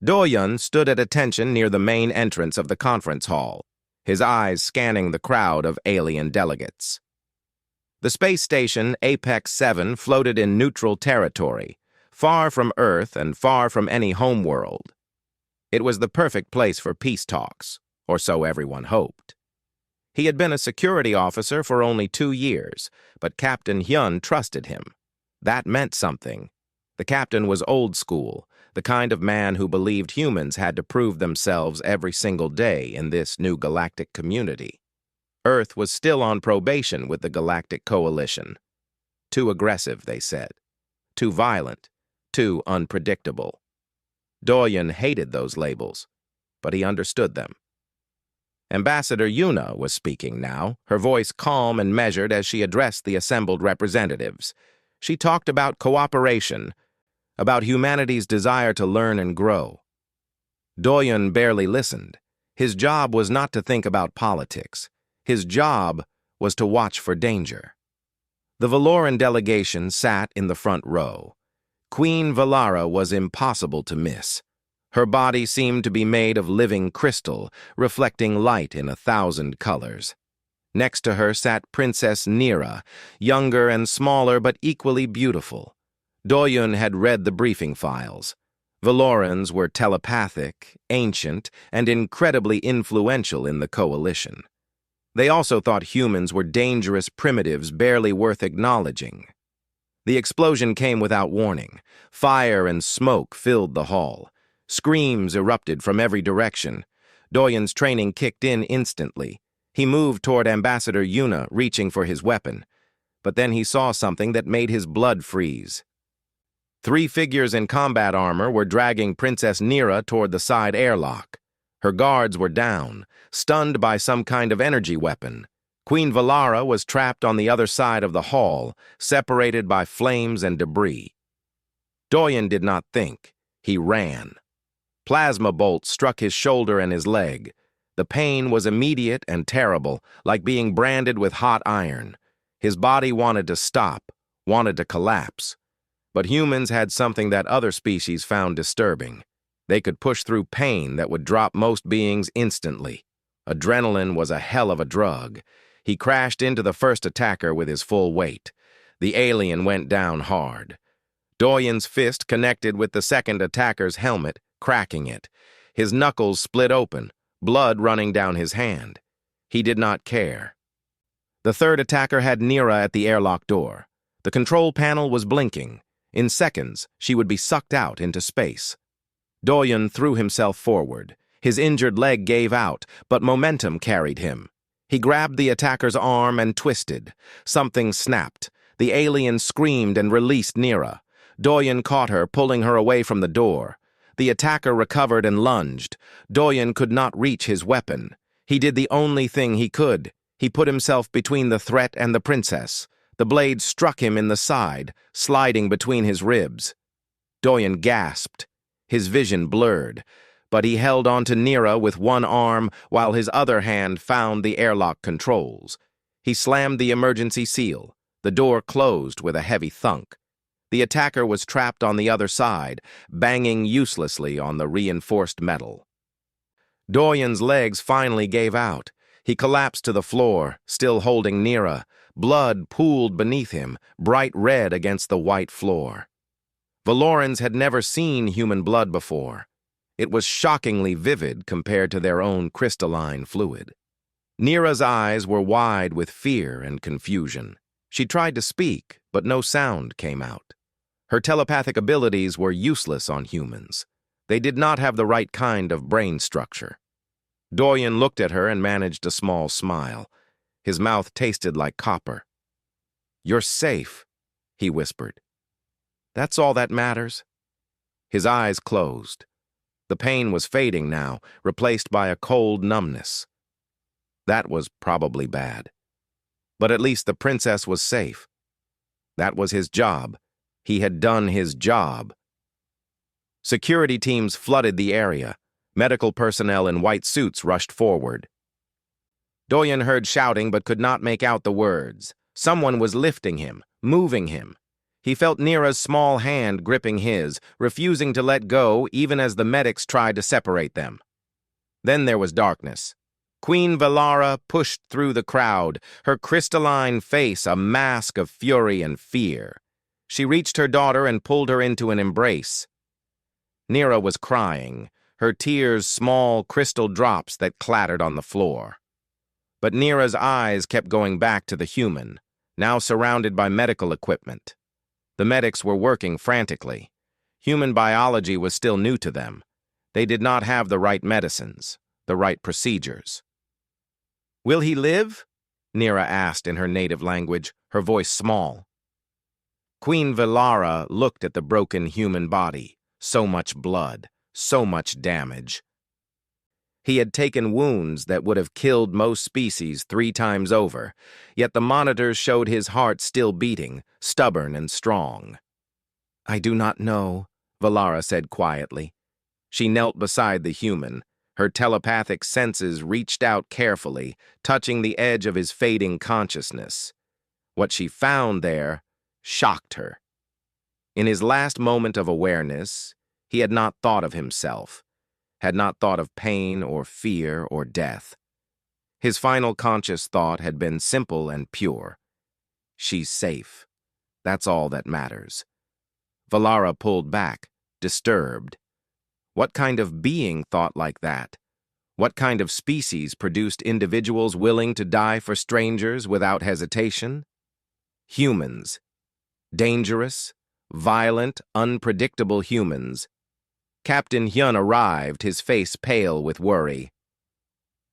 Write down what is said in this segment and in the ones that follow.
Do-yun stood at attention near the main entrance of the conference hall, his eyes scanning the crowd of alien delegates. The space station Apex 7 floated in neutral territory, far from Earth and far from any homeworld. It was the perfect place for peace talks, or so everyone hoped. He had been a security officer for only 2 years, but Captain Hyun trusted him. That meant something. The captain was old school, the kind of man who believed humans had to prove themselves every single day in this new galactic community. Earth was still on probation with the Galactic Coalition. Too aggressive, they said. Too violent. Too unpredictable. Do-yun hated those labels, but he understood them. Ambassador Yuna was speaking now, her voice calm and measured as she addressed the assembled representatives. She talked about cooperation, about humanity's desire to learn and grow. Do-yun barely listened. His job was not to think about politics. His job was to watch for danger. The Valoran delegation sat in the front row. Queen Valara was impossible to miss. Her body seemed to be made of living crystal, reflecting light in 1,000 colors. Next to her sat Princess Nira, younger and smaller but equally beautiful. Do-yun had read the briefing files. Valorans were telepathic, ancient, and incredibly influential in the coalition. They also thought humans were dangerous primitives barely worth acknowledging. The explosion came without warning. Fire and smoke filled the hall. Screams erupted from every direction. Do-yun's training kicked in instantly. He moved toward Ambassador Yuna, reaching for his weapon. But then he saw something that made his blood freeze. 3 figures in combat armor were dragging Princess Nira toward the side airlock. Her guards were down, stunned by some kind of energy weapon. Queen Valara was trapped on the other side of the hall, separated by flames and debris. Do-yun did not think. He ran. Plasma bolts struck his shoulder and his leg. The pain was immediate and terrible, like being branded with hot iron. His body wanted to stop, wanted to collapse. But humans had something that other species found disturbing. They could push through pain that would drop most beings instantly. Adrenaline was a hell of a drug. He crashed into the first attacker with his full weight. The alien went down hard. Do-yun's fist connected with the second attacker's helmet, cracking it. His knuckles split open, blood running down his hand. He did not care. The third attacker had Nira at the airlock door. The control panel was blinking. In seconds, she would be sucked out into space. Do-yun threw himself forward. His injured leg gave out, but momentum carried him. He grabbed the attacker's arm and twisted. Something snapped. The alien screamed and released Nira. Do-yun caught her, pulling her away from the door. The attacker recovered and lunged. Do-yun could not reach his weapon. He did the only thing he could. He put himself between the threat and the princess. The blade struck him in the side, sliding between his ribs. Do-yun gasped. His vision blurred, but he held on to Nira with one arm while his other hand found the airlock controls. He slammed the emergency seal. The door closed with a heavy thunk. The attacker was trapped on the other side, banging uselessly on the reinforced metal. Do-yun's legs finally gave out. He collapsed to the floor, still holding Nira. Blood pooled beneath him, bright red against the white floor. Valorans had never seen human blood before. It was shockingly vivid compared to their own crystalline fluid. Nira's eyes were wide with fear and confusion. She tried to speak, but no sound came out. Her telepathic abilities were useless on humans. They did not have the right kind of brain structure. Do-yun looked at her and managed a small smile. His mouth tasted like copper. "You're safe," he whispered. "That's all that matters." His eyes closed. The pain was fading now, replaced by a cold numbness. That was probably bad. But at least the princess was safe. That was his job. He had done his job. Security teams flooded the area. Medical personnel in white suits rushed forward. Do-yun heard shouting but could not make out the words. Someone was lifting him, moving him. He felt Nira's small hand gripping his, refusing to let go even as the medics tried to separate them. Then there was darkness. Queen Valara pushed through the crowd, her crystalline face a mask of fury and fear. She reached her daughter and pulled her into an embrace. Nira was crying, her tears small crystal drops that clattered on the floor. But Nira's eyes kept going back to the human, now surrounded by medical equipment. The medics were working frantically. Human biology was still new to them. They did not have the right medicines, the right procedures. "Will he live?" Nira asked in her native language, her voice small. Queen Valara looked at the broken human body. So much blood, so much damage. He had taken wounds that would have killed most species 3 times over, yet the monitors showed his heart still beating, stubborn and strong. "I do not know," Valara said quietly. She knelt beside the human. Her telepathic senses reached out carefully, touching the edge of his fading consciousness. What she found there shocked her. In his last moment of awareness, he had not thought of himself, had not thought of pain or fear or death. His final conscious thought had been simple and pure. She's safe. That's all that matters. Valara pulled back, disturbed. What kind of being thought like that? What kind of species produced individuals willing to die for strangers without hesitation? Humans. Dangerous, violent, unpredictable humans. Captain Hyun arrived, his face pale with worry.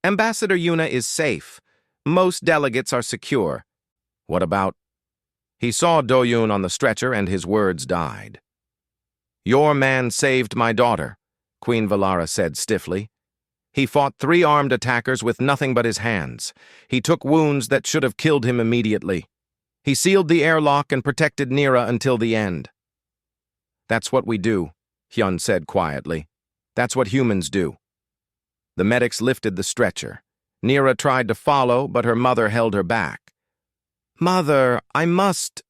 "Ambassador Yuna is safe. Most delegates are secure." "What about—" He saw Do-yoon on the stretcher and his words died. "Your man saved my daughter," Queen Valara said stiffly. "He fought 3 armed attackers with nothing but his hands. He took wounds that should have killed him immediately. He sealed the airlock and protected Nira until the end." "That's what we do," Hyun said quietly. "That's what humans do." The medics lifted the stretcher. Nira tried to follow, but her mother held her back. "Mother, I must—"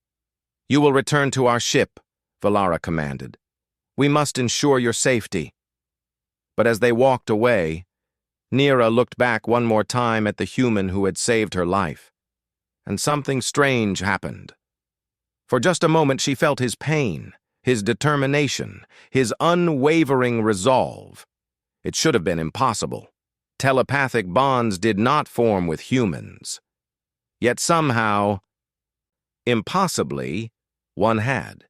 "You will return to our ship," Valara commanded. "We must ensure your safety." But as they walked away, Nira looked back one more time at the human who had saved her life. And something strange happened. For just a moment she felt his pain, his determination, his unwavering resolve. It should have been impossible. Telepathic bonds did not form with humans. Yet somehow, impossibly, one had.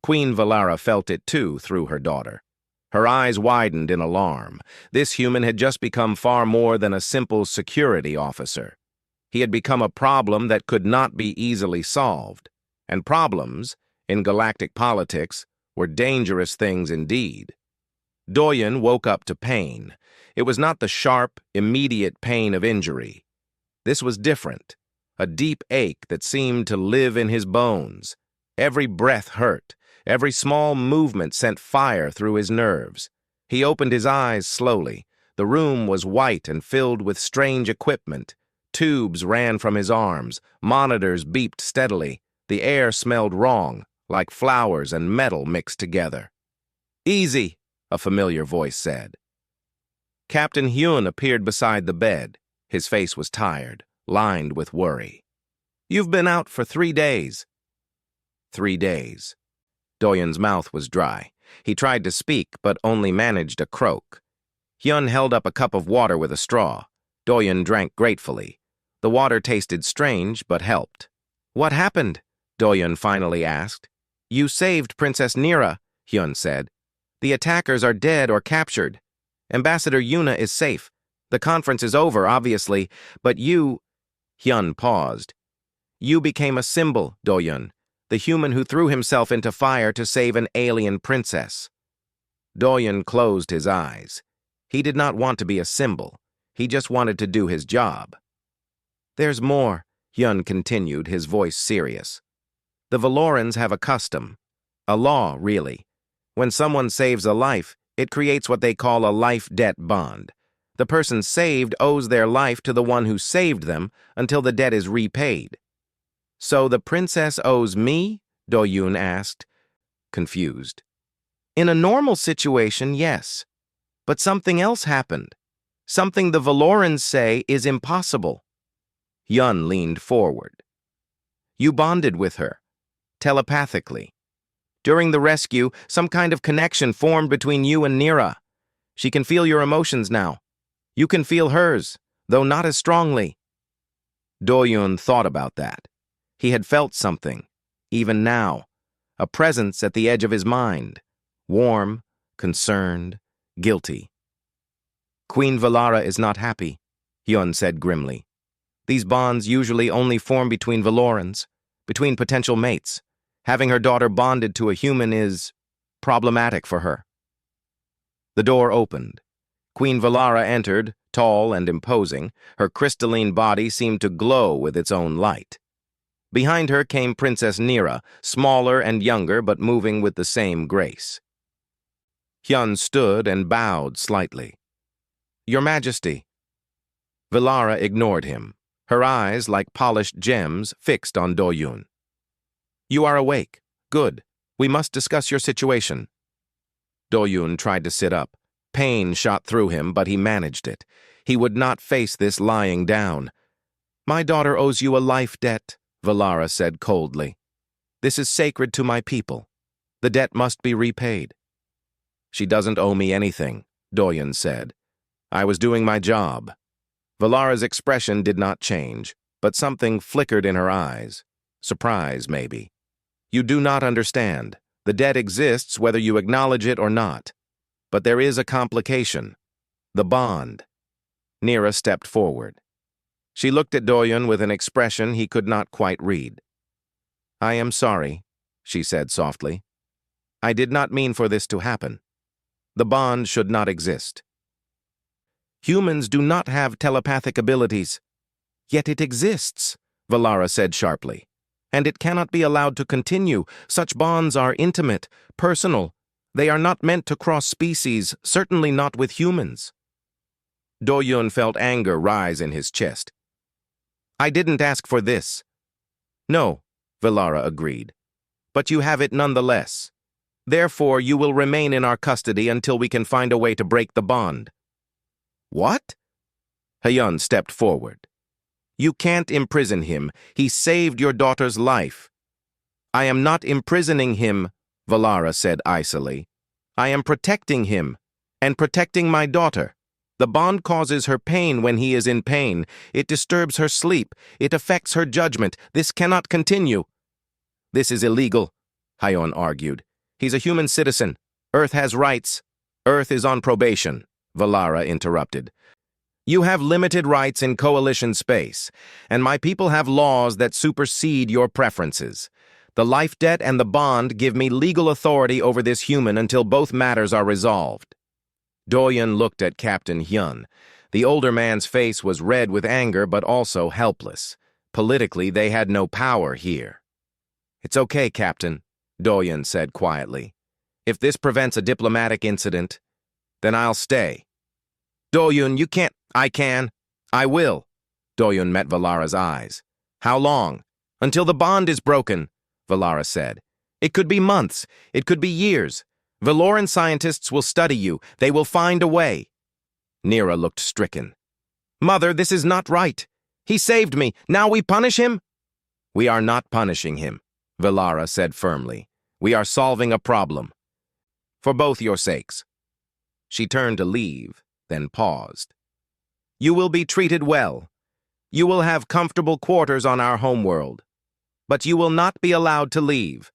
Queen Valara felt it too through her daughter. Her eyes widened in alarm. This human had just become far more than a simple security officer. He had become a problem that could not be easily solved. And problems, in galactic politics, were dangerous things indeed. Do-yoon woke up to pain. It was not the sharp, immediate pain of injury. This was different, a deep ache that seemed to live in his bones. Every breath hurt. Every small movement sent fire through his nerves. He opened his eyes slowly. The room was white and filled with strange equipment. Tubes ran from his arms. Monitors beeped steadily. The air smelled wrong, like flowers and metal mixed together. "Easy," a familiar voice said. Captain Hyun appeared beside the bed. His face was tired, lined with worry. "You've been out for 3 days." 3 days. Do-yoon's mouth was dry. He tried to speak, but only managed a croak. Hyun held up a cup of water with a straw. Do-yoon drank gratefully. The water tasted strange, but helped. "What happened?" Do-yoon finally asked. "You saved Princess Nira," Hyun said. "The attackers are dead or captured. Ambassador Yuna is safe. The conference is over, obviously, but you—" Hyun paused. "You became a symbol, Do-yoon. The human who threw himself into fire to save an alien princess." Do-yoon closed his eyes. He did not want to be a symbol. He just wanted to do his job. "There's more," Hyun continued, his voice serious. "The Valorans have a custom. A law, really. When someone saves a life, it creates what they call a life-debt bond. The person saved owes their life to the one who saved them until the debt is repaid. So the princess owes me, Do-yoon asked, confused. In a normal situation, yes. But something else happened. Something the Valorans say is impossible. Hyun leaned forward. You bonded with her, telepathically. During the rescue, some kind of connection formed between you and Nira. She can feel your emotions now. You can feel hers, though not as strongly. Do-yoon thought about that. He had felt something, even now, a presence at the edge of his mind, warm, concerned, guilty. Queen Valara is not happy, Hyun said grimly. These bonds usually only form between Valorans, between potential mates. Having her daughter bonded to a human is problematic for her. The door opened. Queen Valara entered, tall and imposing. Her crystalline body seemed to glow with its own light. Behind her came Princess Nira, smaller and younger but moving with the same grace. Hyun stood and bowed slightly. Your Majesty. Valara ignored him, her eyes like polished gems fixed on Do-yoon. You are awake. Good. We must discuss your situation. Do-yoon tried to sit up. Pain shot through him, but he managed it. He would not face this lying down. My daughter owes you a life debt, Valara said coldly. This is sacred to my people. The debt must be repaid. She doesn't owe me anything, Do-yoon said. I was doing my job. Valara's expression did not change, but something flickered in her eyes. Surprise, maybe. You do not understand. The debt exists whether you acknowledge it or not. But there is a complication. The bond. Nira stepped forward. She looked at Do-yoon with an expression he could not quite read. I am sorry, she said softly. I did not mean for this to happen. The bond should not exist. Humans do not have telepathic abilities. Yet it exists, Valara said sharply. And it cannot be allowed to continue. Such bonds are intimate, personal. They are not meant to cross species, certainly not with humans. Do-yoon felt anger rise in his chest. I didn't ask for this. No, Valara agreed. But you have it nonetheless. Therefore, you will remain in our custody until we can find a way to break the bond. What? Hyun stepped forward. You can't imprison him. He saved your daughter's life. I am not imprisoning him, Valara said icily. I am protecting him, and protecting my daughter. The bond causes her pain when he is in pain. It disturbs her sleep. It affects her judgment. This cannot continue. This is illegal, Hyun argued. He's a human citizen. Earth has rights. Earth is on probation, Valara interrupted. You have limited rights in coalition space, and my people have laws that supersede your preferences. The life debt and the bond give me legal authority over this human until both matters are resolved. Do-yoon looked at Captain Hyun. The older man's face was red with anger but also helpless. Politically, they had no power here. It's okay, Captain, Do-yoon said quietly. If this prevents a diplomatic incident, then I'll stay. Do-yoon, you can't. I can. I will. Do-yoon met Valara's eyes. How long? Until the bond is broken, Valara said. It could be months. It could be years. Valoran scientists will study you. They will find a way. Nira looked stricken. Mother, this is not right. He saved me. Now we punish him? We are not punishing him, Valara said firmly. We are solving a problem. For both your sakes. She turned to leave, then paused. You will be treated well. You will have comfortable quarters on our homeworld. But you will not be allowed to leave.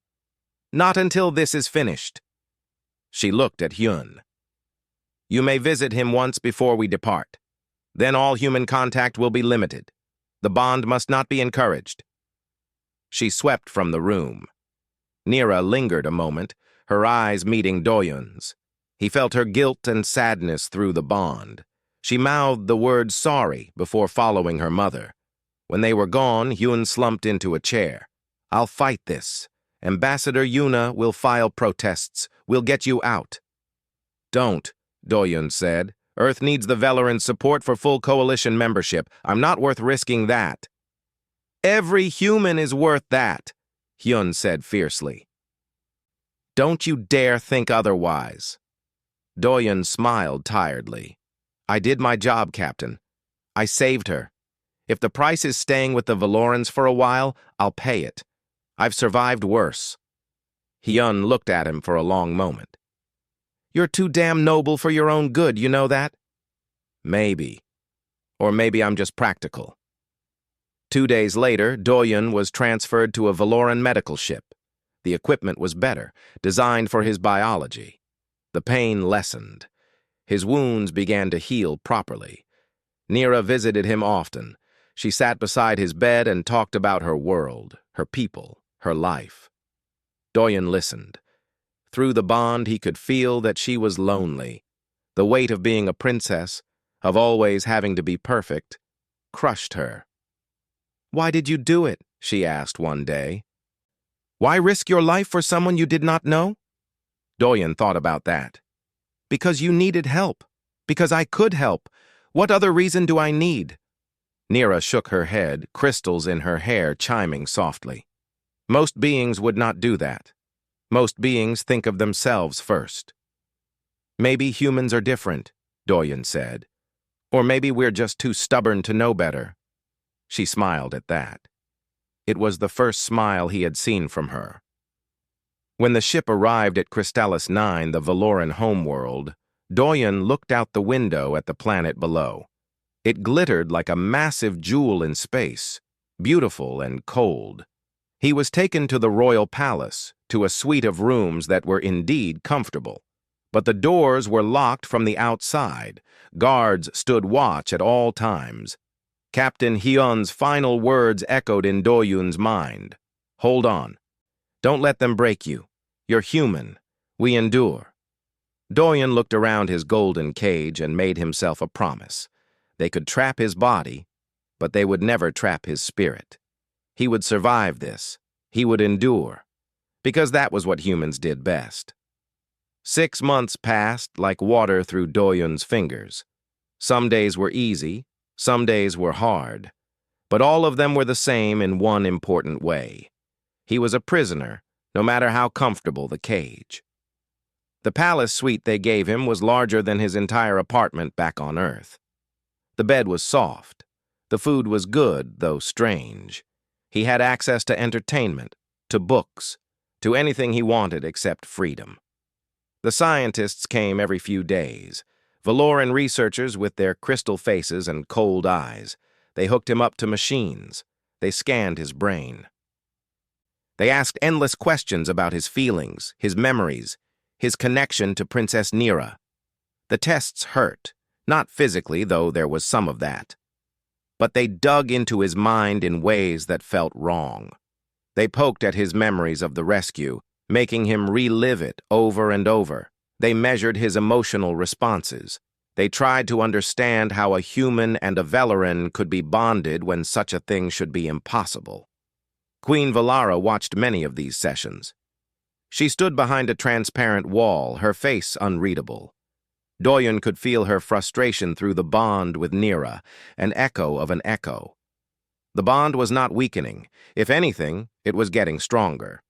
Not until this is finished. She looked at Hyun. You may visit him once before we depart. Then all human contact will be limited. The bond must not be encouraged. She swept from the room. Nira lingered a moment, her eyes meeting Do-yoon's. He felt her guilt and sadness through the bond. She mouthed the word sorry before following her mother. When they were gone, Hyun slumped into a chair. I'll fight this. Ambassador Yuna will file protests. We'll get you out. Don't, Do-yoon said. Earth needs the Valoran support for full coalition membership. I'm not worth risking that. Every human is worth that, Hyun said fiercely. Don't you dare think otherwise. Doyun smiled tiredly. I did my job, Captain. I saved her. If the price is staying with the Valorans for a while, I'll pay it. I've survived worse. Hyun looked at him for a long moment. You're too damn noble for your own good, you know that? Maybe. Or maybe I'm just practical. 2 days later, Doyun was transferred to a Valoran medical ship. The equipment was better, designed for his biology. The pain lessened. His wounds began to heal properly. Nira visited him often. She sat beside his bed and talked about her world, her people, her life. Doyun listened. Through the bond, he could feel that she was lonely. The weight of being a princess, of always having to be perfect, crushed her. Why did you do it? She asked one day. Why risk your life for someone you did not know? Doyun thought about that. Because you needed help. Because I could help. What other reason do I need? Nira shook her head, crystals in her hair chiming softly. Most beings would not do that. Most beings think of themselves first. Maybe humans are different, Doyun said. Or maybe we're just too stubborn to know better. She smiled at that. It was the first smile he had seen from her. When the ship arrived at Crystallis 9, the Valoran homeworld, Doyun looked out the window at the planet below. It glittered like a massive jewel in space, beautiful and cold. He was taken to the royal palace, to a suite of rooms that were indeed comfortable. But the doors were locked from the outside. Guards stood watch at all times. Captain Hyun's final words echoed in Doyun's mind. Hold on. Don't let them break you. You're human. We endure. Doyun looked around his golden cage and made himself a promise. They could trap his body, but they would never trap his spirit. He would survive this. He would endure. Because that was what humans did best. 6 months passed like water through Doyun's fingers. Some days were easy, some days were hard, but all of them were the same in one important way. He was a prisoner, no matter how comfortable the cage. The palace suite they gave him was larger than his entire apartment back on Earth. The bed was soft. The food was good, though strange. He had access to entertainment, to books, to anything he wanted except freedom. The scientists came every few days, Valoran researchers with their crystal faces and cold eyes. They hooked him up to machines. They scanned his brain. They asked endless questions about his feelings, his memories, his connection to Princess Nira. The tests hurt, not physically, though there was some of that. But they dug into his mind in ways that felt wrong. They poked at his memories of the rescue, making him relive it over and over. They measured his emotional responses. They tried to understand how a human and a Valoran could be bonded when such a thing should be impossible. Queen Valara watched many of these sessions. She stood behind a transparent wall, her face unreadable. Doyun could feel her frustration through the bond with Nira, an echo of an echo. The bond was not weakening. If anything, it was getting stronger.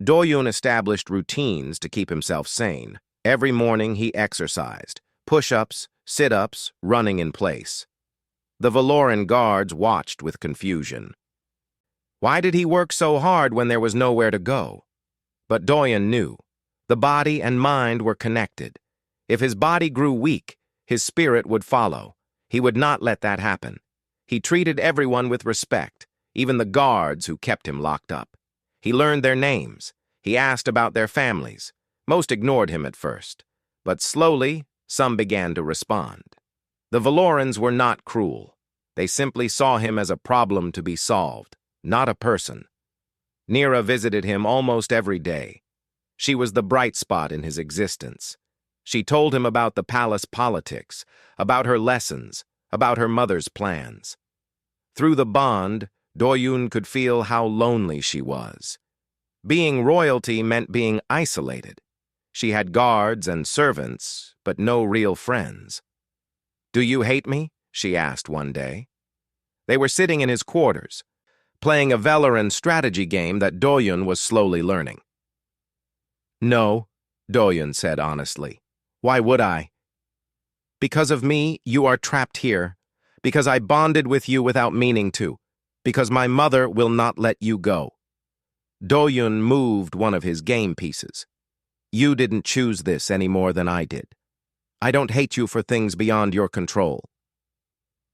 Doyun established routines to keep himself sane. Every morning he exercised, push-ups, sit-ups, running in place. The Valoran guards watched with confusion. Why did he work so hard when there was nowhere to go? But Doyun knew. The body and mind were connected. If his body grew weak, his spirit would follow. He would not let that happen. He treated everyone with respect, even the guards who kept him locked up. He learned their names. He asked about their families. Most ignored him at first, but slowly, some began to respond. The Valorans were not cruel. They simply saw him as a problem to be solved, not a person. Nira visited him almost every day. She was the bright spot in his existence. She told him about the palace politics, about her lessons, about her mother's plans. Through the bond, Doyun could feel how lonely she was. Being royalty meant being isolated. She had guards and servants, but no real friends. "Do you hate me?" she asked one day. They were sitting in his quarters. playing a Valoran strategy game that Doyun was slowly learning. "No," Doyun said honestly. "Why would I? Because of me, you are trapped here. Because I bonded with you without meaning to. Because my mother will not let you go." Doyun moved one of his game pieces. "You didn't choose this any more than I did. I don't hate you for things beyond your control."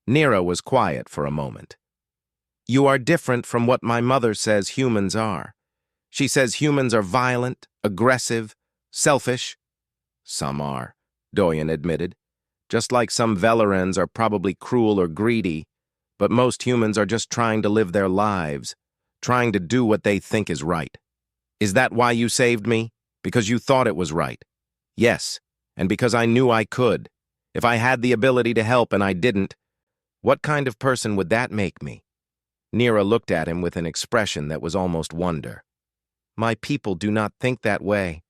Nira was quiet for a moment. "You are different from what my mother says humans are. She says humans are violent, aggressive, selfish." "Some are," Doyen admitted. "Just like some Velorans are probably cruel or greedy, but most humans are just trying to live their lives, trying to do what they think is right." "Is that why you saved me? Because you thought it was right?" "Yes, and because I knew I could. If I had the ability to help and I didn't, what kind of person would that make me?" Nira looked at him with an expression that was almost wonder. "My people do not think that way.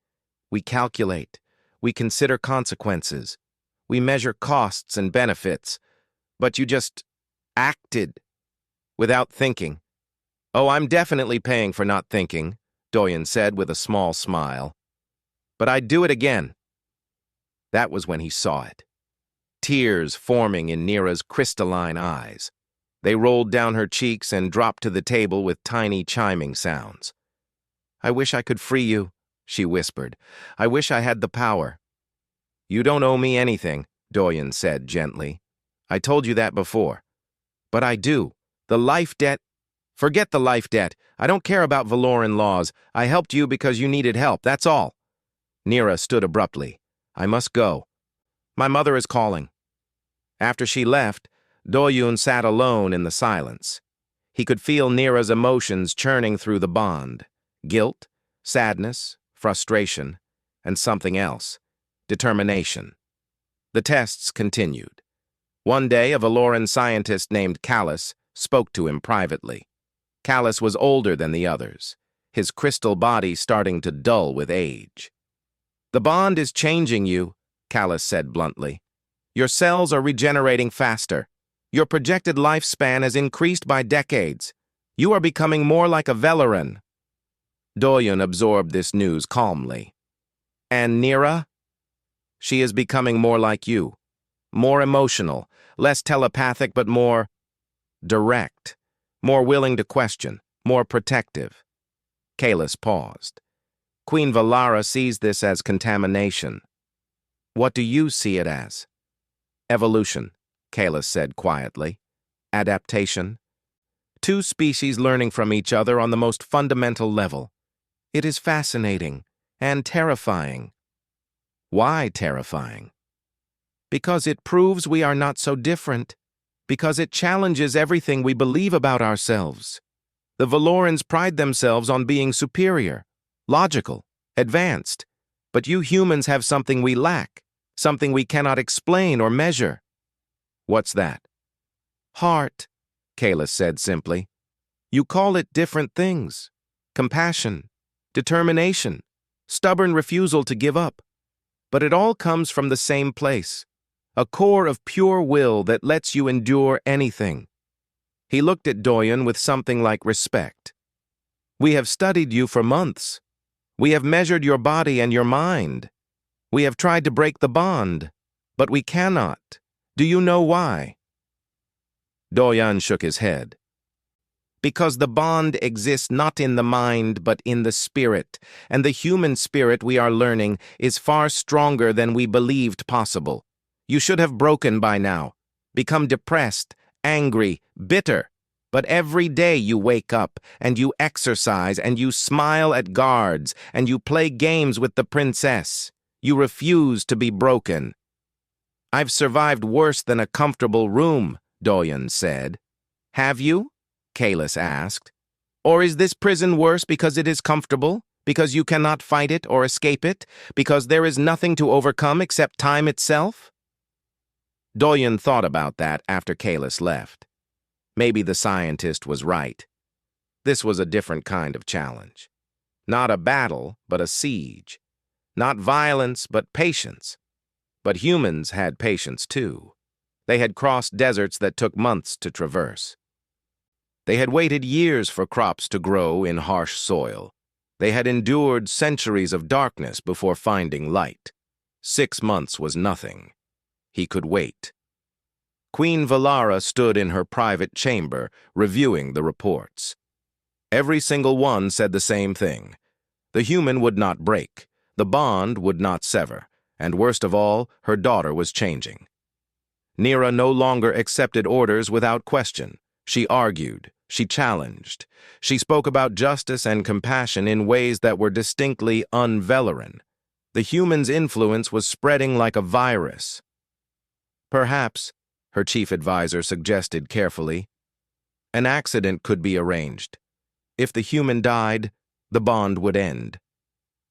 We calculate. We consider consequences. We measure costs and benefits. But you just acted without thinking." "Oh, I'm definitely paying for not thinking," Doyen said with a small smile. "But I'd do it again." That was when he saw it. Tears forming in Nira's crystalline eyes. They rolled down her cheeks and dropped to the table with tiny chiming sounds. "I wish I could free you," she whispered. "I wish I had the power." "You don't owe me anything," Doyen said gently. "I told you that before." "But I do. The life debt—" "Forget the life debt. I don't care about Valoran laws. I helped you because you needed help, that's all." Nira stood abruptly. "I must go. My mother is calling." After she left, Doyun sat alone in the silence. He could feel Nira's emotions churning through the bond. Guilt, sadness, frustration, and something else. Determination. The tests continued. One day, a Valoran scientist named Callus spoke to him privately. Callus was older than the others, his crystal body starting to dull with age. "The bond is changing you," Callus said bluntly. "Your cells are regenerating faster. Your projected lifespan has increased by decades. You are becoming more like a Valoran." Doyen absorbed this news calmly. "And Nira?" "She is becoming more like you. More emotional, less telepathic, but more direct. More willing to question, more protective." Kalis paused. "Queen Valara sees this as contamination. What do you see it as?" "Evolution," Kalis said quietly. "Adaptation. Two species learning from each other on the most fundamental level. It is fascinating and terrifying." "Why terrifying?" "Because it proves we are not so different. Because it challenges everything we believe about ourselves. The Valorans pride themselves on being superior, logical, advanced. But you humans have something we lack, something we cannot explain or measure." "What's that?" "Heart," Kalis said simply. "You call it different things. Compassion, determination, stubborn refusal to give up. But it all comes from the same place. A core of pure will that lets you endure anything." He looked at Doyen with something like respect. "We have studied you for months. We have measured your body and your mind. We have tried to break the bond, but we cannot. Do you know why?" Doyen shook his head. "Because the bond exists not in the mind, but in the spirit, and the human spirit we are learning is far stronger than we believed possible. You should have broken by now, become depressed, angry, bitter. But every day you wake up, and you exercise, and you smile at guards, and you play games with the princess. You refuse to be broken." "I've survived worse than a comfortable room," Doyen said. "Have you?" Kalis asked. "Or is this prison worse because it is comfortable? Because you cannot fight it or escape it? Because there is nothing to overcome except time itself?" Doyen thought about that after Kalis left. Maybe the scientist was right. This was a different kind of challenge. Not a battle, but a siege. Not violence, but patience. But humans had patience too. They had crossed deserts that took months to traverse. They had waited years for crops to grow in harsh soil. They had endured centuries of darkness before finding light. 6 months was nothing. He could wait. Queen Valara stood in her private chamber, reviewing the reports. Every single one said the same thing. The human would not break, the bond would not sever, and worst of all, her daughter was changing. Nira no longer accepted orders without question. She argued, she challenged, she spoke about justice and compassion in ways that were distinctly un-Velaran. The human's influence was spreading like a virus. Perhaps, her chief advisor suggested carefully, an accident could be arranged. If the human died, the bond would end.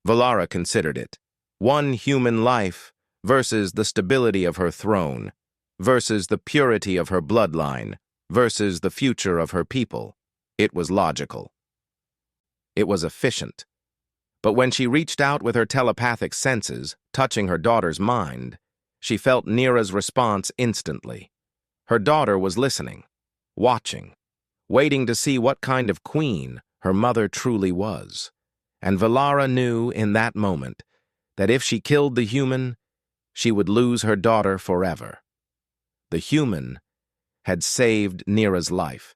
Valara considered it. One human life versus the stability of her throne, versus the purity of her bloodline, versus the future of her people. It was logical. It was efficient. But when she reached out with her telepathic senses, touching her daughter's mind, she felt Nira's response instantly. Her daughter was listening, watching, waiting to see what kind of queen her mother truly was. And Valara knew in that moment that if she killed the human, she would lose her daughter forever. The human had saved Nira's life,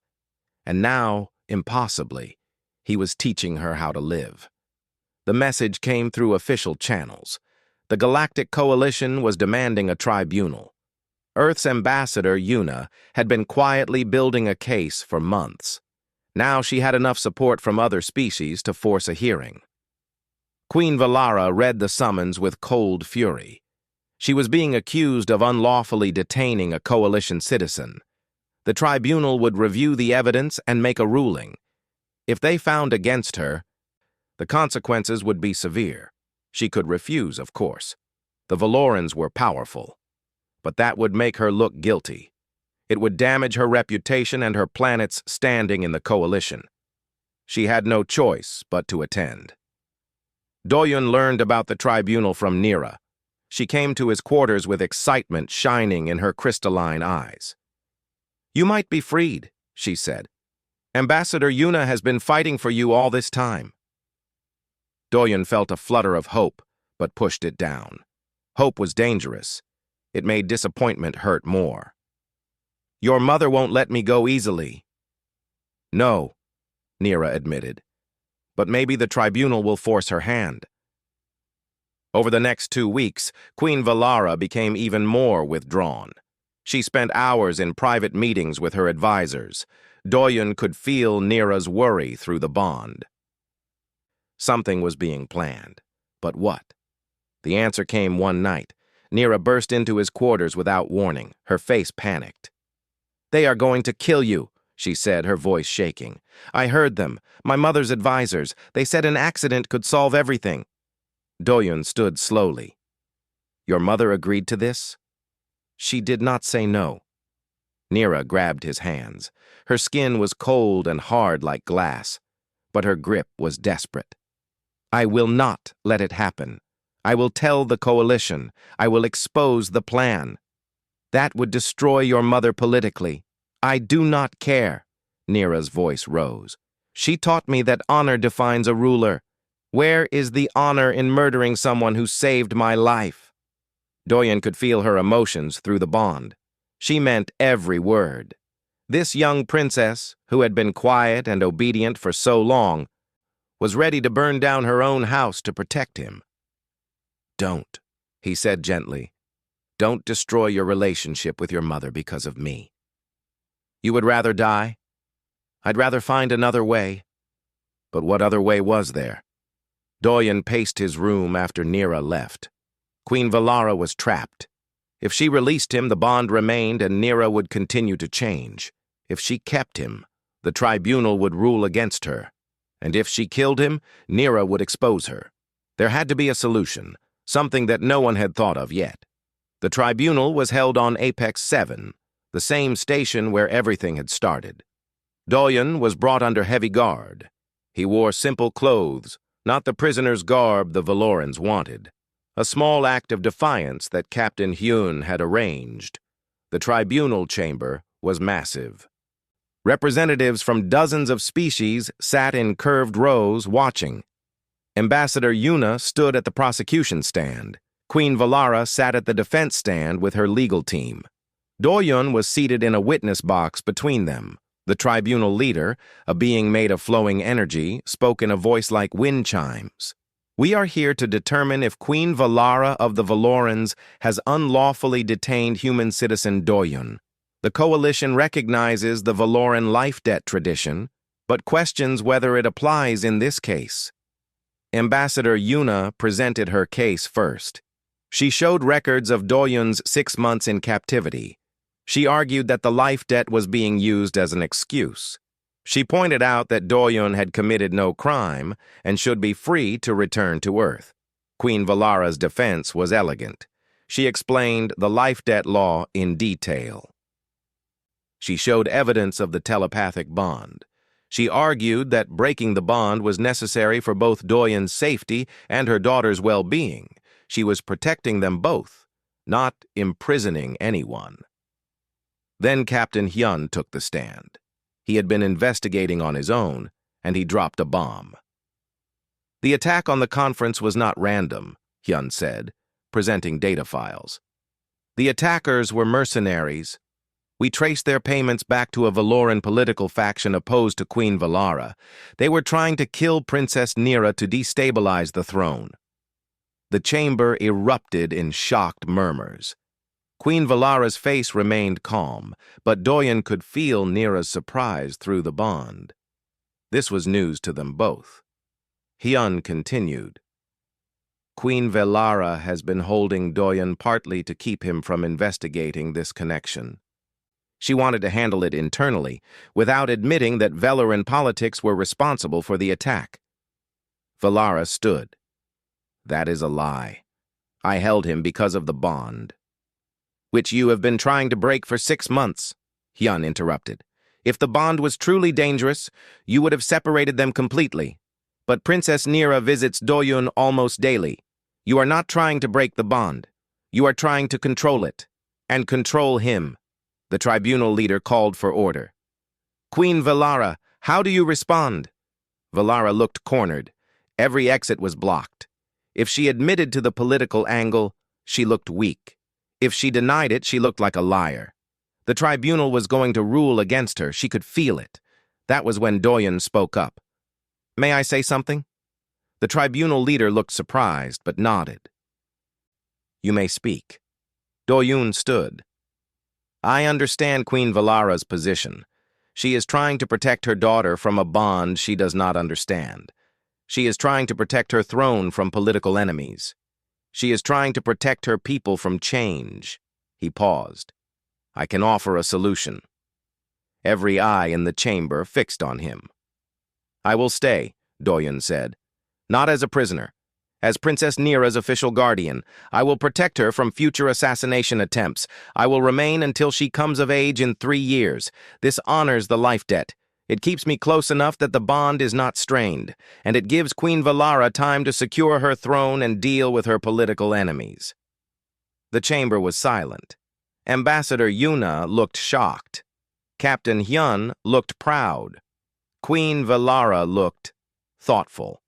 and now, impossibly, he was teaching her how to live. The message came through official channels. The Galactic Coalition was demanding a tribunal. Earth's ambassador, Yuna, had been quietly building a case for months. Now she had enough support from other species to force a hearing. Queen Valara read the summons with cold fury. She was being accused of unlawfully detaining a coalition citizen. The tribunal would review the evidence and make a ruling. If they found against her, the consequences would be severe. She could refuse, of course. The Valorans were powerful. But that would make her look guilty. It would damage her reputation and her planet's standing in the coalition. She had no choice but to attend. Doyun learned about the tribunal from Nira. She came to his quarters with excitement shining in her crystalline eyes. "You might be freed," she said. "Ambassador Yuna has been fighting for you all this time." Doyun felt a flutter of hope, but pushed it down. Hope was dangerous. It made disappointment hurt more. "Your mother won't let me go easily." "No," Nira admitted. "But maybe the tribunal will force her hand." Over the next 2 weeks, Queen Valara became even more withdrawn. She spent hours in private meetings with her advisors. Doyun could feel Nira's worry through the bond. Something was being planned. But what? The answer came one night. Nira burst into his quarters without warning, her face panicked. "They are going to kill you," she said, her voice shaking. "I heard them. My mother's advisors. They said an accident could solve everything." Doyun stood slowly. "Your mother agreed to this?" "She did not say no." Nira grabbed his hands. Her skin was cold and hard like glass, but her grip was desperate. "I will not let it happen. I will tell the coalition. I will expose the plan. That would destroy your mother politically. I do not care." Nira's voice rose. "She taught me that honor defines a ruler. Where is the honor in murdering someone who saved my life?" Doyun could feel her emotions through the bond. She meant every word. This young princess, who had been quiet and obedient for so long, was ready to burn down her own house to protect him. "Don't," he said gently. "Don't destroy your relationship with your mother because of me. You would rather die? I'd rather find another way." But what other way was there? Doyun paced his room after Nira left. Queen Valara was trapped. If she released him, the bond remained and Nira would continue to change. If she kept him, the tribunal would rule against her. And if she killed him, Nira would expose her. There had to be a solution, something that no one had thought of yet. The tribunal was held on Apex 7, the same station where everything had started. Doyun was brought under heavy guard. He wore simple clothes, not the prisoner's garb the Valorans wanted. A small act of defiance that Captain Hyun had arranged. The tribunal chamber was massive. Representatives from dozens of species sat in curved rows watching. Ambassador Yuna stood at the prosecution stand. Queen Valara sat at the defense stand with her legal team. Doyun was seated in a witness box between them. The tribunal leader, a being made of flowing energy, spoke in a voice like wind chimes. We are here to determine if Queen Valara of the Valorans has unlawfully detained human citizen Doyun. The coalition recognizes the Valoran life debt tradition, but questions whether it applies in this case. Ambassador Yuna presented her case first. She showed records of Doyun's 6 months in captivity. She argued that the life debt was being used as an excuse. She pointed out that Doyun had committed no crime and should be free to return to Earth. Queen Valara's defense was elegant. She explained the life debt law in detail. She showed evidence of the telepathic bond. She argued that breaking the bond was necessary for both Doyun's safety and her daughter's well-being. She was protecting them both, not imprisoning anyone. Then Captain Hyun took the stand. He had been investigating on his own, and he dropped a bomb. The attack on the conference was not random, Hyun said, presenting data files. The attackers were mercenaries. We traced their payments back to a Valoran political faction opposed to Queen Valara. They were trying to kill Princess Nira to destabilize the throne. The chamber erupted in shocked murmurs. Queen Valara's face remained calm, but Doyun could feel Nira's surprise through the bond. This was news to them both. Hyun continued. Queen Valara has been holding Doyun partly to keep him from investigating this connection. She wanted to handle it internally, without admitting that Valoran politics were responsible for the attack. Valara stood. That is a lie. I held him because of the bond. Which you have been trying to break for 6 months, Hyun interrupted. If the bond was truly dangerous, you would have separated them completely. But Princess Nira visits Doyun almost daily. You are not trying to break the bond. You are trying to control it, and control him. The tribunal leader called for order. Queen Valara, how do you respond? Valara looked cornered. Every exit was blocked. If she admitted to the political angle, she looked weak. If she denied it, she looked like a liar. The tribunal was going to rule against her. She could feel it. That was when Doyun spoke up. May I say something? The tribunal leader looked surprised, but nodded. You may speak. Doyun stood. I understand Queen Valara's position. She is trying to protect her daughter from a bond she does not understand. She is trying to protect her throne from political enemies. She is trying to protect her people from change. He paused. I can offer a solution. Every eye in the chamber fixed on him. I will stay, Doyun said. Not as a prisoner. As Princess Nira's official guardian, I will protect her from future assassination attempts. I will remain until she comes of age in 3 years. This honors the life debt. It keeps me close enough that the bond is not strained, and it gives Queen Valara time to secure her throne and deal with her political enemies. The chamber was silent. Ambassador Yuna looked shocked. Captain Hyun looked proud. Queen Valara looked thoughtful.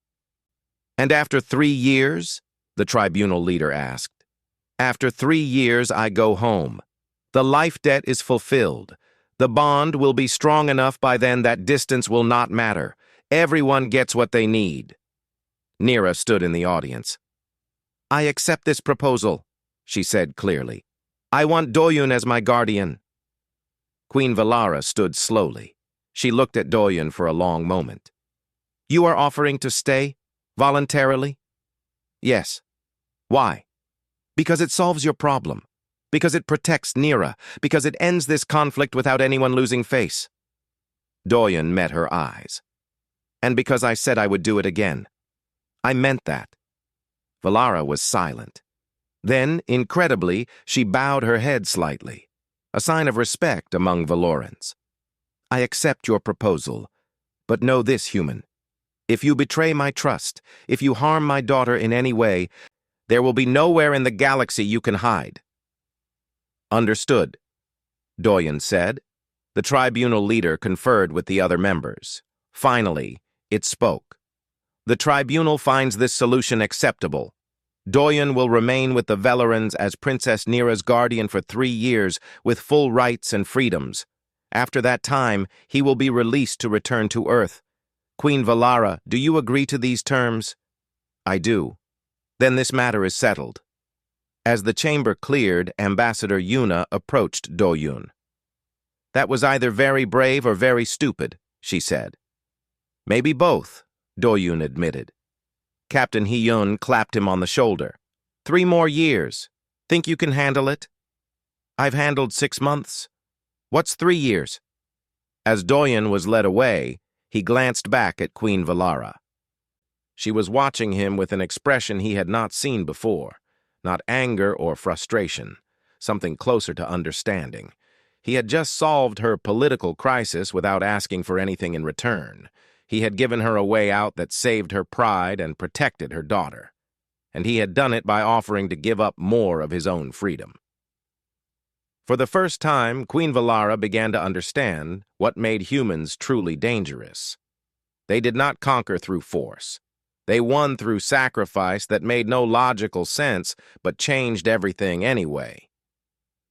And after 3 years? The tribunal leader asked. After 3 years, I go home. The life debt is fulfilled. The bond will be strong enough by then that distance will not matter. Everyone gets what they need. Nira stood in the audience. I accept this proposal, she said clearly. I want Doyun as my guardian. Queen Valara stood slowly. She looked at Doyun for a long moment. You are offering to stay? Voluntarily? Yes. Why? Because it solves your problem. Because it protects Nira. Because it ends this conflict without anyone losing face. Doyun met her eyes. And because I said I would do it again. I meant that. Valara was silent. Then, incredibly, she bowed her head slightly, a sign of respect among Valorans. I accept your proposal, but know this, human. If you betray my trust, if you harm my daughter in any way, there will be nowhere in the galaxy you can hide. Understood, Doyun said. The tribunal leader conferred with the other members. Finally, it spoke. The tribunal finds this solution acceptable. Doyen will remain with the Velerans as Princess Nira's guardian for 3 years with full rights and freedoms. After that time, he will be released to return to Earth. Queen Valara, do you agree to these terms? I do. Then this matter is settled. As the chamber cleared, Ambassador Yuna approached Doyun. That was either very brave or very stupid, she said. Maybe both, Doyun admitted. Captain Hiyun clapped him on the shoulder. 3 more years. Think you can handle it? I've handled 6 months. What's 3 years? As Doyen was led away, he glanced back at Queen Valara. She was watching him with an expression he had not seen before, not anger or frustration, something closer to understanding. He had just solved her political crisis without asking for anything in return. He had given her a way out that saved her pride and protected her daughter. And he had done it by offering to give up more of his own freedom. For the first time, Queen Valara began to understand what made humans truly dangerous. They did not conquer through force. They won through sacrifice that made no logical sense, but changed everything anyway.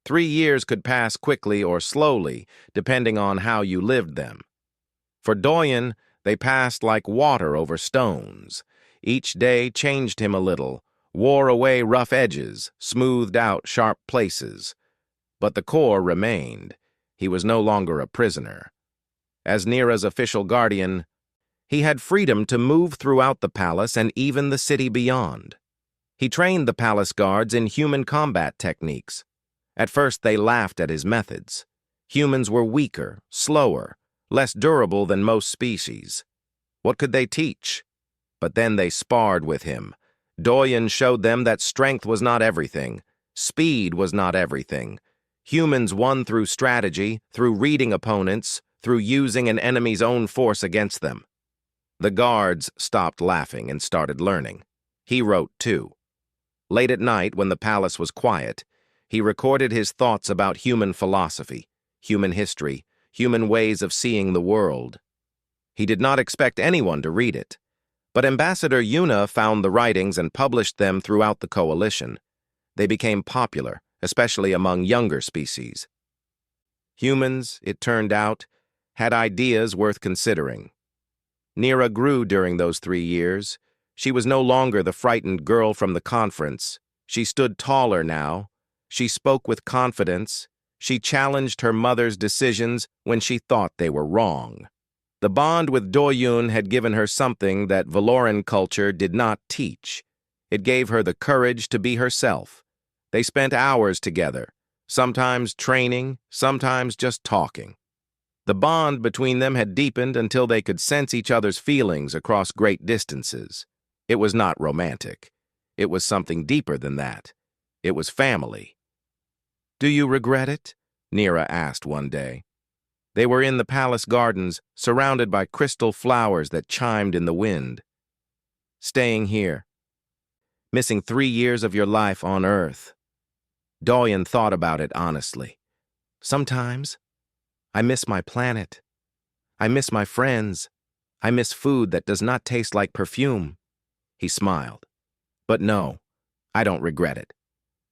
3 years could pass quickly or slowly, depending on how you lived them. For Doyen, they passed like water over stones. Each day changed him a little, wore away rough edges, smoothed out sharp places. But the core remained. He was no longer a prisoner. As Nira's official guardian, he had freedom to move throughout the palace and even the city beyond. He trained the palace guards in human combat techniques. At first they laughed at his methods. Humans were weaker, slower, less durable than most species. What could they teach? But then they sparred with him. Doyen showed them that strength was not everything. Speed was not everything. Humans won through strategy, through reading opponents, through using an enemy's own force against them. The guards stopped laughing and started learning. He wrote too. Late at night, when the palace was quiet, he recorded his thoughts about human philosophy, human history, human ways of seeing the world. He did not expect anyone to read it, but Ambassador Yuna found the writings and published them throughout the coalition. They became popular, especially among younger species. Humans, it turned out, had ideas worth considering. Nira grew during those 3 years. She was no longer the frightened girl from the conference. She stood taller now. She spoke with confidence. She challenged her mother's decisions when she thought they were wrong. The bond with Doyun had given her something that Valoran culture did not teach. It gave her the courage to be herself. They spent hours together, sometimes training, sometimes just talking. The bond between them had deepened until they could sense each other's feelings across great distances. It was not romantic. It was something deeper than that. It was family. "Do you regret it?" Nira asked one day. They were in the palace gardens, surrounded by crystal flowers that chimed in the wind. "Staying here. Missing 3 years of your life on Earth." Doyen thought about it honestly. "Sometimes. I miss my planet. I miss my friends. I miss food that does not taste like perfume." He smiled. "But no, I don't regret it.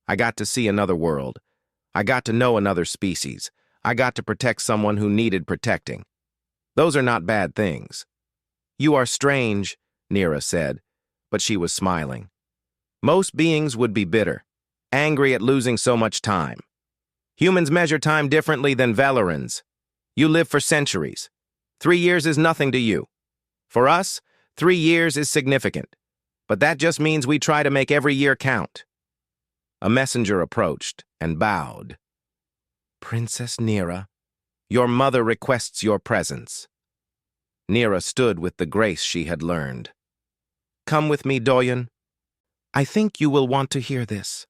I got to see another world. I got to know another species. I got to protect someone who needed protecting. Those are not bad things." "You are strange," Nira said, but she was smiling. "Most beings would be bitter, angry at losing so much time. Humans measure time differently than Valerans. You live for centuries. 3 years is nothing to you. For us, 3 years is significant, but that just means we try to make every year count." A messenger approached and bowed. "Princess Nira, your mother requests your presence." Nira stood with the grace she had learned. "Come with me, Doyen. I think you will want to hear this."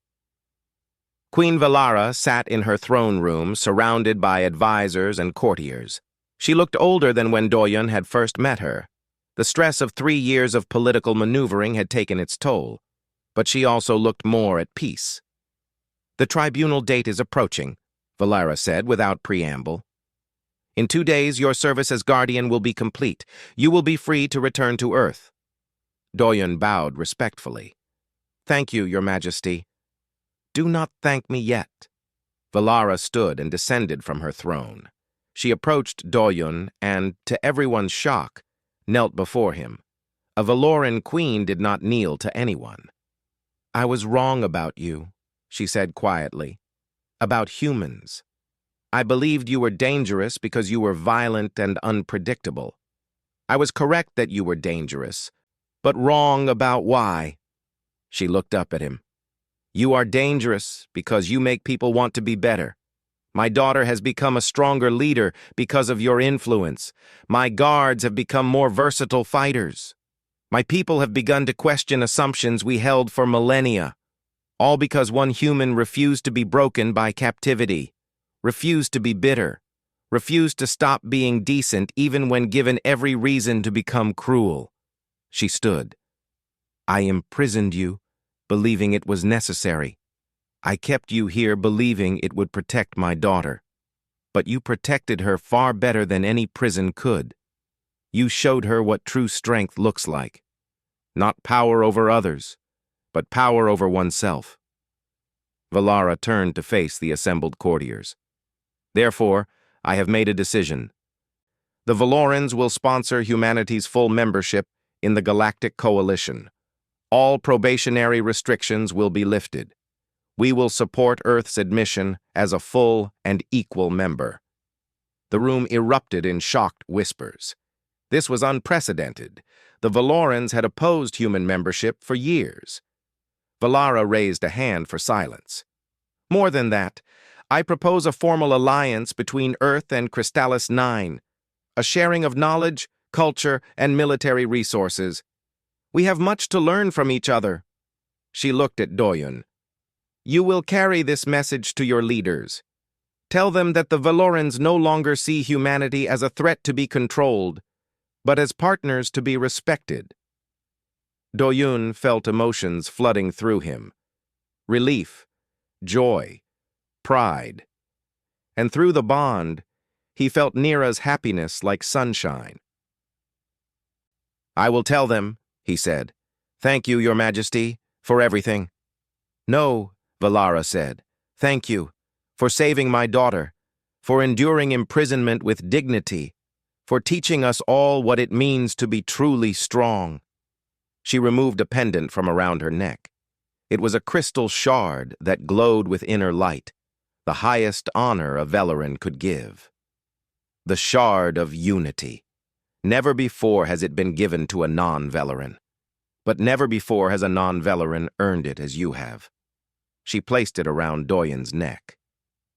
Queen Valara sat in her throne room, surrounded by advisors and courtiers. She looked older than when Doyen had first met her. The stress of 3 years of political maneuvering had taken its toll, but she also looked more at peace. "The tribunal date is approaching," Valara said without preamble. In 2 days, your service as guardian will be complete. You will be free to return to Earth." Doyon bowed respectfully. "Thank you, Your Majesty." "Do not thank me yet." Valara stood and descended from her throne. She approached Doyon and, to everyone's shock, knelt before him. A Valoran queen did not kneel to anyone. "I was wrong about you," she said quietly. "About humans. I believed you were dangerous because you were violent and unpredictable. I was correct that you were dangerous, but wrong about why." She looked up at him. "You are dangerous because you make people want to be better. My daughter has become a stronger leader because of your influence. My guards have become more versatile fighters. My people have begun to question assumptions we held for millennia, all because one human refused to be broken by captivity, refused to be bitter, refused to stop being decent even when given every reason to become cruel." She stood. "I imprisoned you, believing it was necessary. I kept you here believing it would protect my daughter. But you protected her far better than any prison could. You showed her what true strength looks like. Not power over others, but power over oneself." Valara turned to face the assembled courtiers. "Therefore, I have made a decision. The Valorans will sponsor humanity's full membership in the Galactic Coalition. All probationary restrictions will be lifted. We will support Earth's admission as a full and equal member." The room erupted in shocked whispers. This was unprecedented. The Valorans had opposed human membership for years. Valara raised a hand for silence. "More than that, I propose a formal alliance between Earth and Crystallis 9, a sharing of knowledge, culture, and military resources. We have much to learn from each other." She looked at Doyon. "You will carry this message to your leaders. Tell them that the Valorans no longer see humanity as a threat to be controlled, but as partners to be respected." Doyon felt emotions flooding through him. Relief, joy, pride. And through the bond, he felt Nira's happiness like sunshine. "I will tell them," he said. "Thank you, Your Majesty, for everything." "No," Valara said. "Thank you for saving my daughter, for enduring imprisonment with dignity, for teaching us all what it means to be truly strong." She removed a pendant from around her neck. It was a crystal shard that glowed with inner light, the highest honor a Valoran could give. The Shard of Unity. Never before has it been given to a non-Valoran. But never before has a non-Valoran earned it as you have. She placed it around Doyon's neck.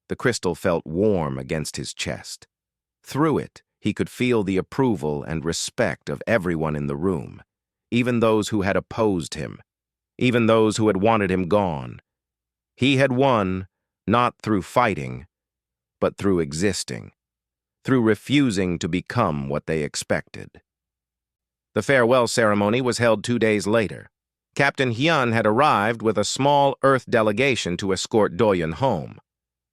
The crystal felt warm against his chest. Through it, he could feel the approval and respect of everyone in the room, even those who had opposed him, even those who had wanted him gone. He had won, not through fighting, but through existing, through refusing to become what they expected. The farewell ceremony was held 2 days later. Captain Hyun had arrived with a small Earth delegation to escort Doyon home.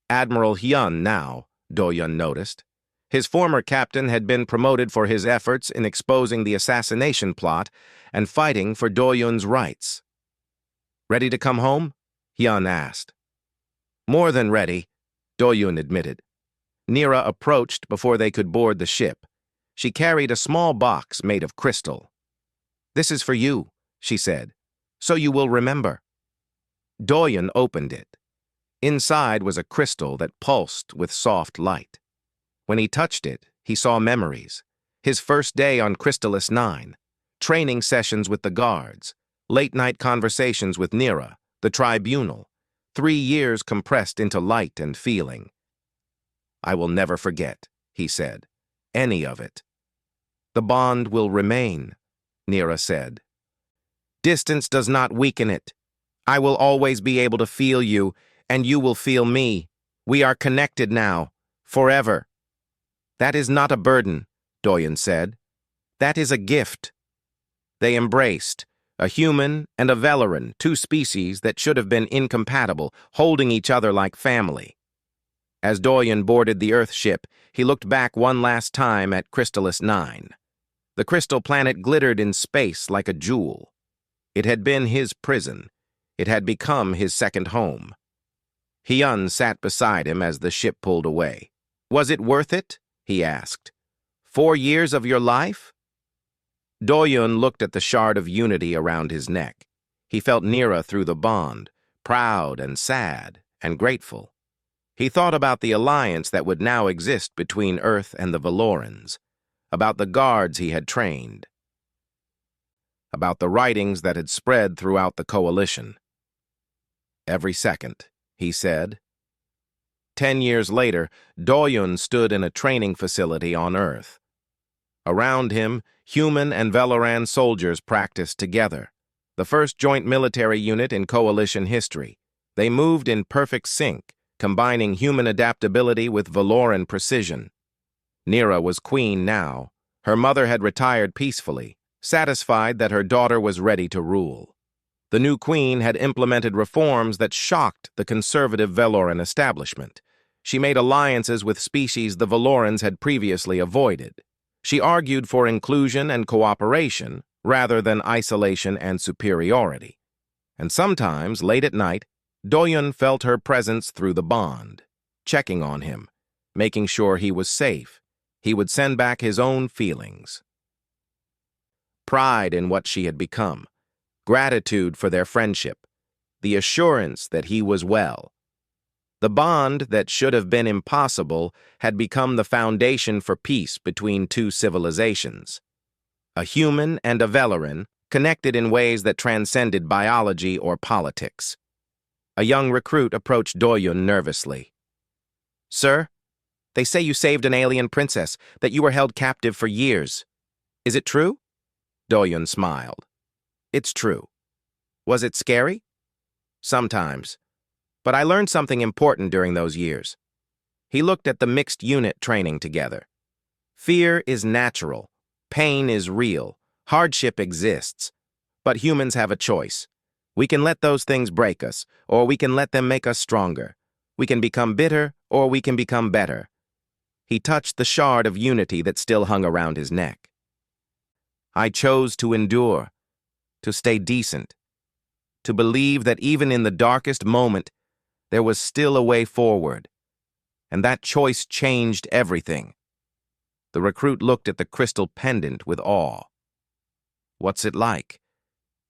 Admiral Hyun now, Doyon noticed. His former captain had been promoted for his efforts in exposing the assassination plot and fighting for Doyon's rights. "Ready to come home?" Hyun asked. "More than ready," Doyon admitted. Nira approached before they could board the ship. She carried a small box made of crystal. "This is for you," she said, "so you will remember." Doyon opened it. Inside was a crystal that pulsed with soft light. When he touched it, he saw memories. His first day on Crystallis 9, training sessions with the guards, late-night conversations with Nira, the tribunal, 3 years compressed into light and feeling. "I will never forget," he said, "any of it." "The bond will remain," Nira said. "Distance does not weaken it. I will always be able to feel you, and you will feel me. We are connected now, forever." "That is not a burden," Doyon said. "That is a gift." They embraced, a human and a Valoran, 2 species that should have been incompatible, holding each other like family. As Doyen boarded the Earth ship, he looked back one last time at Crystallis 9. The crystal planet glittered in space like a jewel. It had been his prison. It had become his second home. Hyun sat beside him as the ship pulled away. "Was it worth it?" he asked. 4 years of your life?" Doyun looked at the shard of unity around his neck. He felt Nira through the bond, proud and sad and grateful. He thought about the alliance that would now exist between Earth and the Valorans, about the guards he had trained, about the writings that had spread throughout the coalition. "Every second," he said. 10 years later, Doyun stood in a training facility on Earth. Around him, human and Valoran soldiers practiced together, the first joint military unit in coalition history. They moved in perfect sync, combining human adaptability with Valoran precision. Nira was queen now. Her mother had retired peacefully, satisfied that her daughter was ready to rule. The new queen had implemented reforms that shocked the conservative Valoran establishment. She made alliances with species the Valorans had previously avoided. She argued for inclusion and cooperation rather than isolation and superiority. And sometimes, late at night, Doyun felt her presence through the bond, checking on him, making sure he was safe. He would send back his own feelings. Pride in what she had become, gratitude for their friendship, the assurance that he was well. The bond that should have been impossible had become the foundation for peace between two civilizations. A human and a Valoran, connected in ways that transcended biology or politics. A young recruit approached Doyun nervously. "Sir, they say you saved an alien princess, that you were held captive for years. Is it true?" Doyun smiled. "It's true. Was it scary?" "Sometimes. But I learned something important during those years." He looked at the mixed unit training together. Fear is natural. Pain is real. Hardship exists. But humans have a choice. We can let those things break us, or we can let them make us stronger. We can become bitter, or we can become better. He touched the shard of unity that still hung around his neck. "I chose to endure, to stay decent, to believe that even in the darkest moment, there was still a way forward. And that choice changed everything." The recruit looked at the crystal pendant with awe. "What's it like,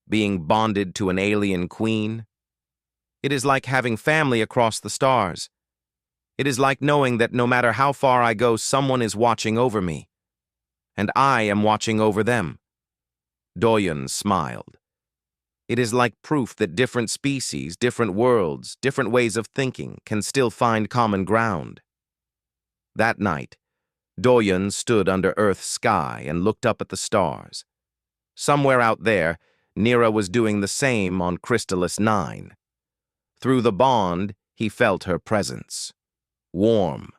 being bonded to an alien queen?" "It is like having family across the stars. It is like knowing that no matter how far I go, someone is watching over me. And I am watching over them." Doyun smiled. "It is like proof that different species, different worlds, different ways of thinking can still find common ground." That night, Doyun stood under Earth's sky and looked up at the stars. Somewhere out there, Nira was doing the same on Crystallis 9. Through the bond, he felt her presence. Warm,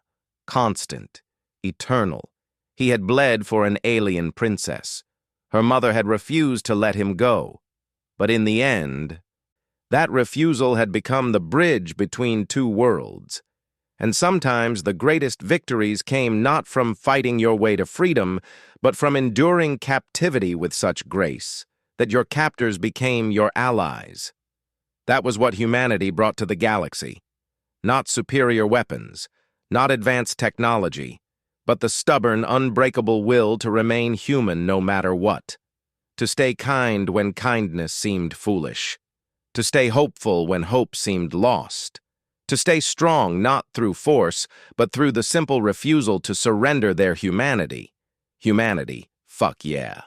constant, eternal. He had bled for an alien princess. Her mother had refused to let him go. But in the end, that refusal had become the bridge between two worlds. And sometimes the greatest victories came not from fighting your way to freedom, but from enduring captivity with such grace that your captors became your allies. That was what humanity brought to the galaxy. Not superior weapons, not advanced technology, but the stubborn, unbreakable will to remain human no matter what. To stay kind when kindness seemed foolish. To stay hopeful when hope seemed lost. To stay strong not through force, but through the simple refusal to surrender their humanity. Humanity, fuck yeah.